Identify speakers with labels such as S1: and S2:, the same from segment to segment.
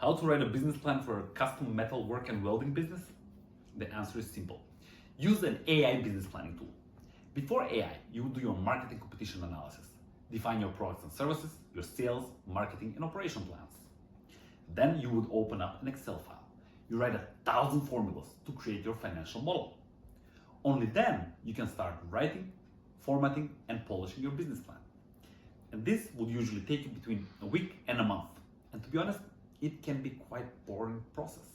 S1: How to write a business plan for a custom metalwork and welding business? The answer is simple. Use an AI business planning tool. Before AI, you would do your marketing competition analysis, define your products and services, your sales, marketing, and operation plans. Then you would open up an Excel file. You write 1,000 formulas to create your financial model. Only then you can start writing, formatting, and polishing your business plan. And this will usually take you between a week and a month. And to be honest, it can be quite boring process.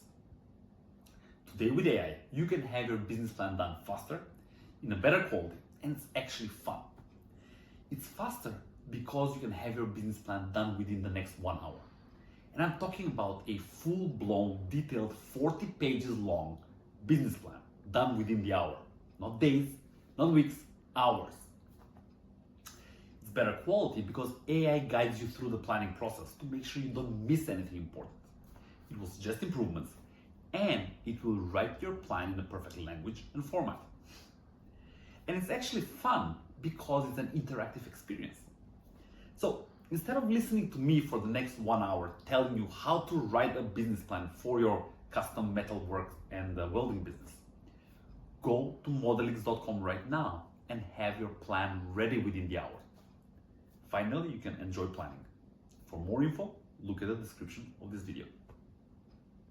S1: Today with AI, you can have your business plan done faster, in a better quality, and it's actually fun. It's faster because you can have your business plan done within the next 1 hour. And I'm talking about a full-blown, detailed, 40 pages long business plan done within the hour. Not days, not weeks, hours. It's better quality because AI guides you through the planning process to make sure you don't miss anything important. It will suggest improvements, and it will write your plan in the perfect language and format. And it's actually fun because it's an interactive experience. So instead of listening to me for the next 1 hour telling you how to write a business plan for your custom metalwork and welding business, go to modeliks.com right now and have your plan ready within the hour. Finally, you can enjoy planning. For more info, look at the description of this video.